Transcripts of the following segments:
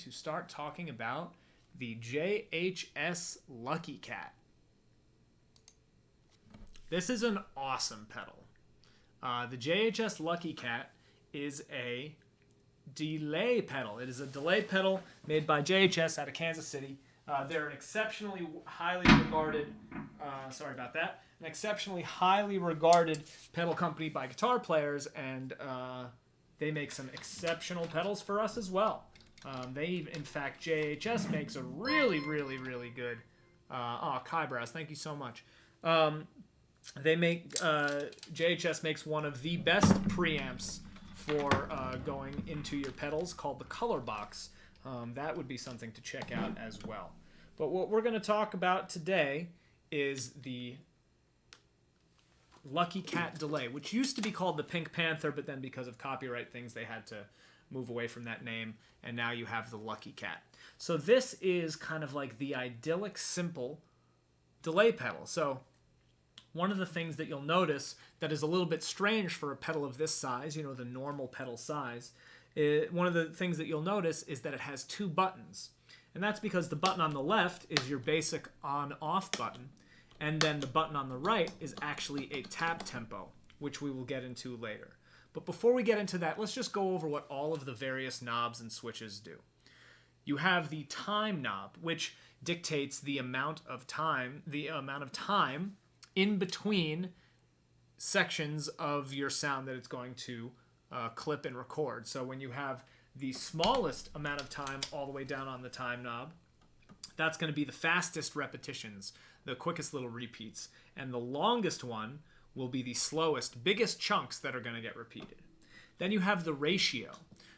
to start talking about the JHS Lucky Cat. This is an awesome pedal. The JHS Lucky Cat is a delay pedal. It is a delay pedal made by JHS out of Kansas City. They're an exceptionally highly regarded, an exceptionally highly regarded pedal company by guitar players, and they make some exceptional pedals for us as well. In fact, JHS makes a really, really, really good, Kai Browse, thank you so much. JHS makes one of the best preamps for going into your pedals called the Color Box. That would be something to check out as well. But what we're going to talk about today is the Lucky Cat delay, which used to be called the Pink Panther, but then because of copyright things, they had to move away from that name, and now you have the Lucky Cat. So this is kind of like the idyllic, simple delay pedal. So one of the things that you'll notice that is a little bit strange for a pedal of this size, you know, the normal pedal size, one of the things that you'll notice is that it has two buttons. And that's because the button on the left is your basic on-off button, and then the button on the right is actually a tap tempo, which we will get into later. But before we get into that, let's just go over what all of the various knobs and switches do. You have the time knob, which dictates the amount of time in between sections of your sound that it's going to clip and record. So when you have the smallest amount of time all the way down on the time knob, that's going to be the fastest repetitions, the quickest little repeats. And the longest one will be the slowest, biggest chunks that are going to get repeated. Then you have the ratio.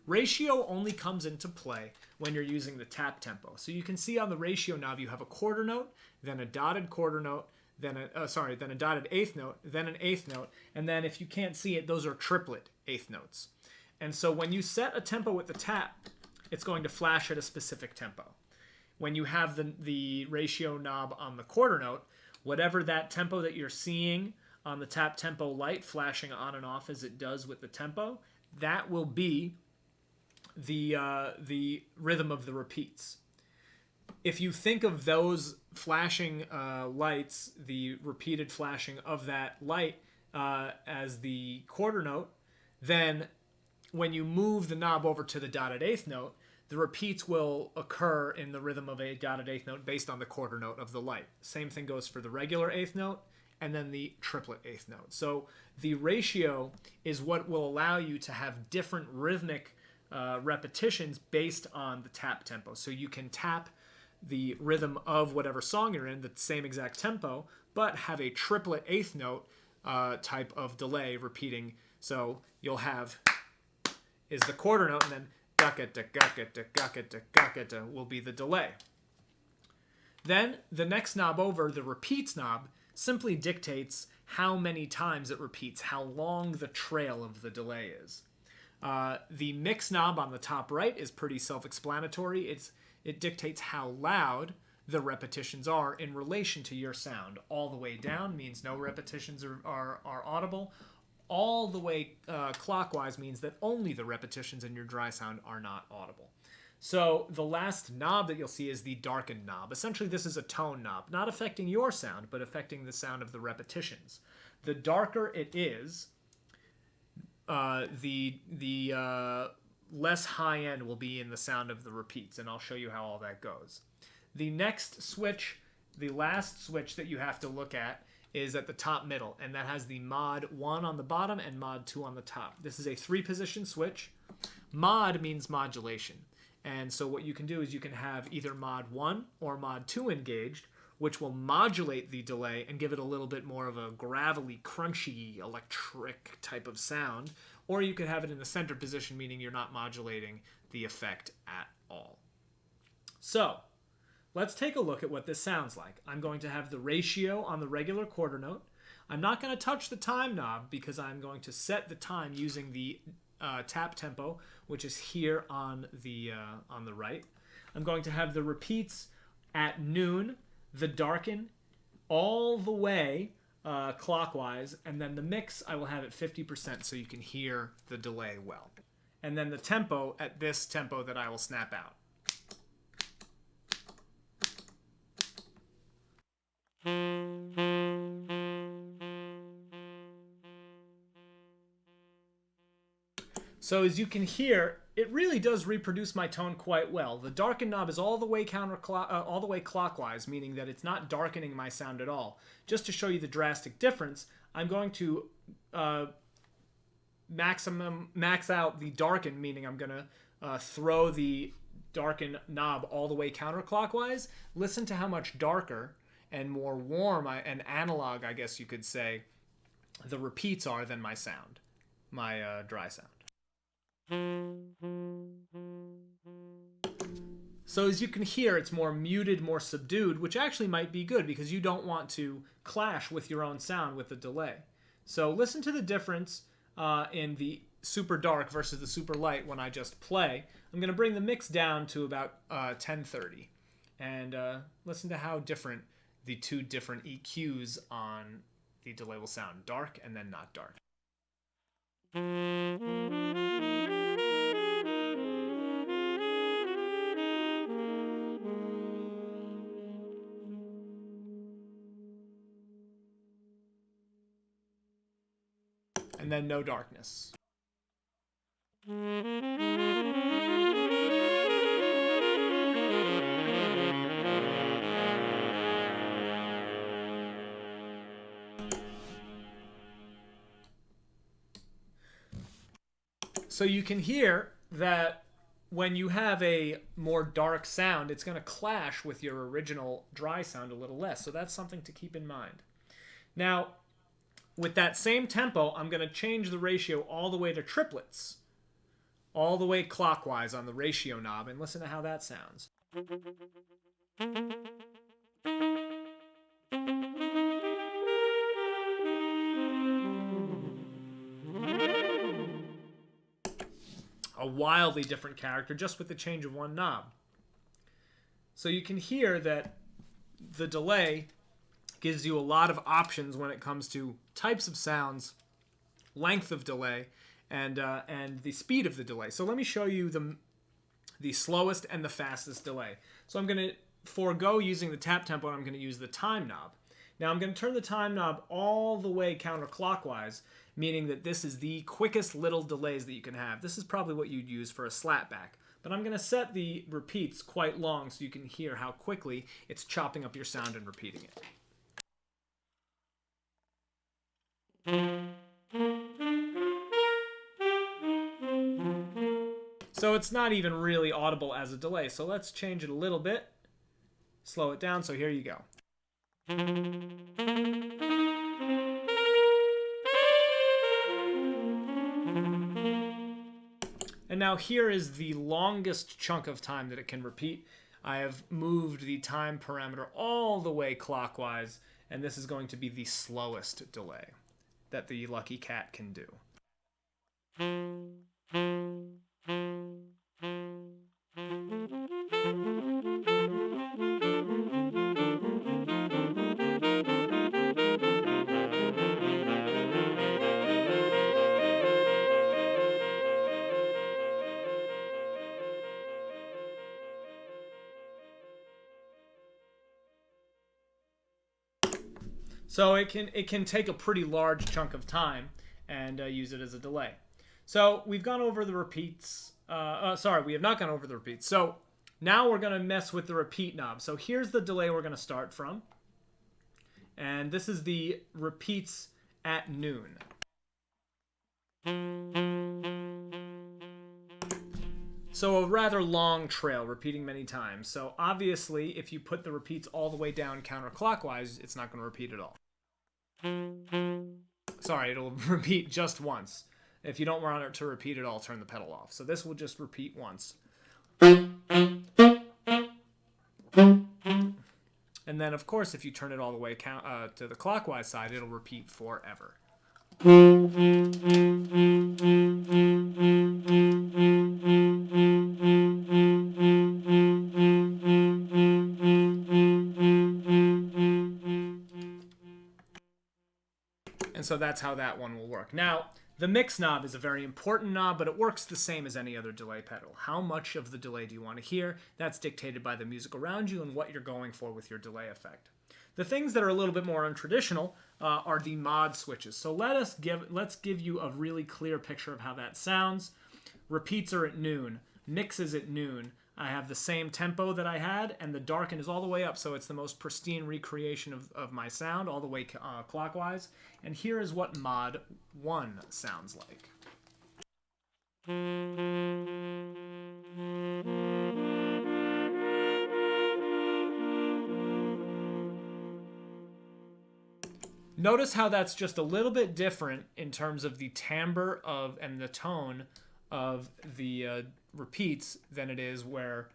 Ratio only comes into play when you're using the tap tempo. So you can see on the ratio knob you have a quarter note, then a dotted quarter note, then a dotted eighth note, then an eighth note, and then if you can't see it, those are triplet eighth notes. And so when you set a tempo with the tap, it's going to flash at a specific tempo. When you have the ratio knob on the quarter note, whatever that tempo that you're seeing on the tap tempo light flashing on and off as it does with the tempo, that will be the rhythm of the repeats. If you think of those flashing lights, the repeated flashing of that light as the quarter note, then when you move the knob over to the dotted eighth note, the repeats will occur in the rhythm of a dotted eighth note based on the quarter note of the light. Same thing goes for the regular eighth note and then the triplet eighth note. So the ratio is what will allow you to have different rhythmic repetitions based on the tap tempo. So you can tap the rhythm of whatever song you're in, the same exact tempo, but have a triplet eighth note type of delay repeating. So you'll have is the quarter note, and then gakata, gakata, gakata, gakata will be the delay. Then the next knob over, the repeats knob, simply dictates how many times it repeats, how long the trail of the delay is. The mix knob on the top right is pretty self-explanatory. It dictates how loud the repetitions are in relation to your sound. All the way down means no repetitions are audible. All the way clockwise means that only the repetitions in your dry sound are not audible. So the last knob that you'll see is the darkened knob. Essentially, this is a tone knob, not affecting your sound, but affecting the sound of the repetitions. The darker it is, the less high end will be in the sound of the repeats, and I'll show you how all that goes. The next switch, the last switch that you have to look at, is at the top middle, and that has the mod 1 on the bottom and mod 2 on the top. This is a 3-position switch. Mod means modulation, and so what you can do is you can have either mod 1 or mod 2 engaged, which will modulate the delay and give it a little bit more of a gravelly, crunchy, electric type of sound, or you could have it in the center position, meaning you're not modulating the effect at all. So let's take a look at what this sounds like. I'm going to have the ratio on the regular quarter note. I'm not going to touch the time knob because I'm going to set the time using the tap tempo, which is here on the right. I'm going to have the repeats at noon, the darken, all the way clockwise, and then the mix I will have at 50% so you can hear the delay well. And then the tempo at this tempo that I will snap out. So as you can hear, it really does reproduce my tone quite well. The darken knob is all the way clockwise, meaning that it's not darkening my sound at all. Just to show you the drastic difference, I'm going to max out the darken, meaning I'm going to throw the darken knob all the way counterclockwise. Listen to how much darker and more warm and analog, I guess you could say, the repeats are than my sound, my dry sound. So as you can hear, it's more muted, more subdued, which actually might be good because you don't want to clash with your own sound with the delay. So listen to the difference in the super dark versus the super light when I just play. I'm going to bring the mix down to about 1030 and listen to how different the two different EQs on the delay will sound. Dark and then not dark. And then no darkness. So you can hear that when you have a more dark sound, it's going to clash with your original dry sound a little less. So that's something to keep in mind. Now, with that same tempo, I'm going to change the ratio all the way to triplets, all the way clockwise on the ratio knob, and listen to how that sounds. A wildly different character just with the change of one knob. So you can hear that the delay gives you a lot of options when it comes to types of sounds, length of delay, and the speed of the delay. So let me show you the slowest and the fastest delay. So I'm going to forego using the tap tempo and I'm going to use the time knob. Now I'm going to turn the time knob all the way counterclockwise, meaning that this is the quickest little delays that you can have. This is probably what you'd use for a slapback. But I'm going to set the repeats quite long so you can hear how quickly it's chopping up your sound and repeating it. So it's not even really audible as a delay. So let's change it a little bit. Slow it down. So here you go. And now here is the longest chunk of time that it can repeat. I have moved the time parameter all the way clockwise, and this is going to be the slowest delay that the Lucky Cat can do. So it can take a pretty large chunk of time and use it as a delay. So we've gone over the repeats. Sorry, we have not gone over the repeats. So now we're going to mess with the repeat knob. So here's the delay we're going to start from. And this is the repeats at noon. So a rather long trail, repeating many times. So obviously, if you put the repeats all the way down counterclockwise, it's not going to repeat at all. Sorry, it'll repeat just once. If you don't want it to repeat at all, turn the pedal off. So this will just repeat once. And then, of course, if you turn it all the way to the clockwise side, it'll repeat forever. And so that's how that one will work. Now, the mix knob is a very important knob, but it works the same as any other delay pedal. How much of the delay do you want to hear? That's dictated by the music around you and what you're going for with your delay effect. The things that are a little bit more untraditional are the mod switches. So let's give you a really clear picture of how that sounds. repeats are at noon, mixes at noon. I have the same tempo that I had, and the darken is all the way up, so it's the most pristine recreation of my sound, all the way clockwise. And here is what mod 1 sounds like. Notice how that's just a little bit different in terms of the timbre of and the tone of the repeats than it is where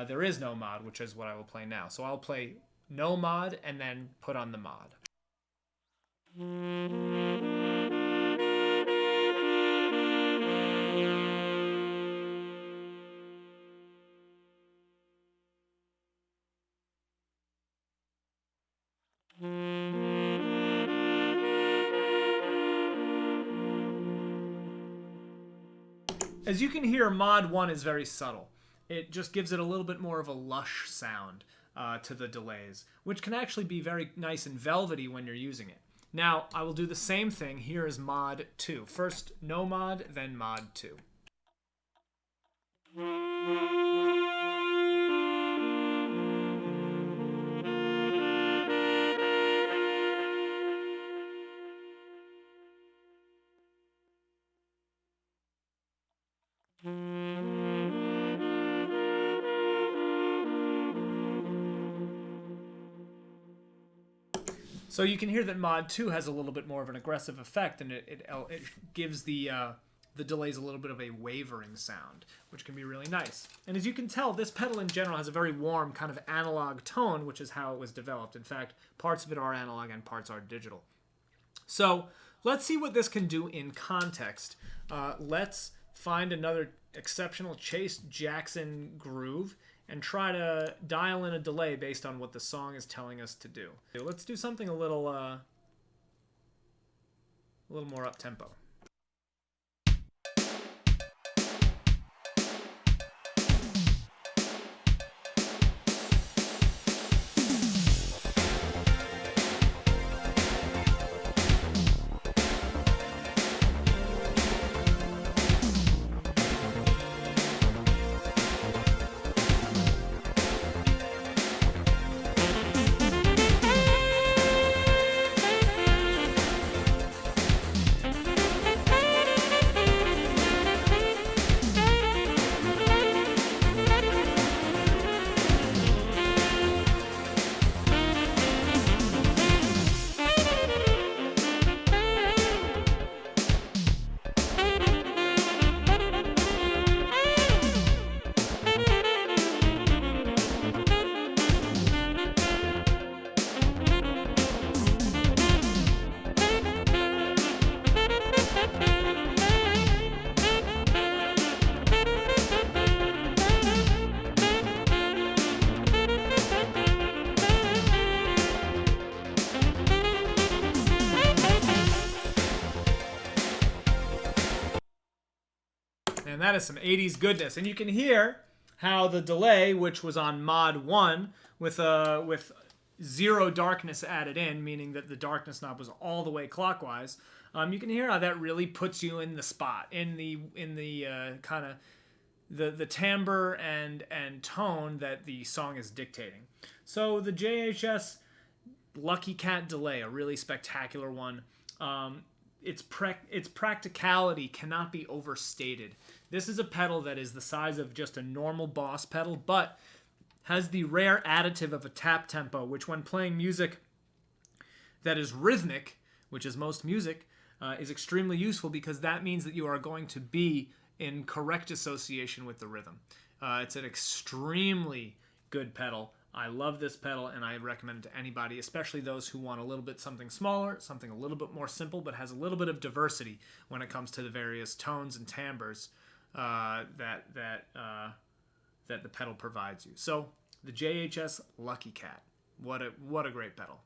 there is no mod, which is what I will play now. So I'll play no mod and then put on the mod. As you can hear, mod 1 is very subtle. It just gives it a little bit more of a lush sound to the delays, which can actually be very nice and velvety when you're using it. Now, I will do the same thing. Here is mod 2. First no mod, then mod 2. So you can hear that mod 2 has a little bit more of an aggressive effect, and it gives the delays a little bit of a wavering sound, which can be really nice. And as you can tell, this pedal in general has a very warm kind of analog tone, which is how it was developed. In fact, parts of it are analog and parts are digital. So let's see what this can do in context. Let's find another exceptional Chase Jackson groove and try to dial in a delay based on what the song is telling us to do. Let's do something a little more up-tempo. And that is some 80s goodness. And you can hear how the delay, which was on mod 1 with zero darkness added in, meaning that the darkness knob was all the way clockwise, you can hear how that really puts you in the spot, in the kind of the timbre and tone that the song is dictating. So the JHS Lucky Cat delay, a really spectacular one. Its practicality cannot be overstated. This is a pedal that is the size of just a normal Boss pedal, but has the rare additive of a tap tempo, which when playing music that is rhythmic, which is most music, is extremely useful because that means that you are going to be in correct association with the rhythm. It's an extremely good pedal. I love this pedal, and I recommend it to anybody, especially those who want a little bit something smaller, something a little bit more simple, but has a little bit of diversity when it comes to the various tones and timbres that the pedal provides you. So the JHS Lucky Cat, what a great pedal.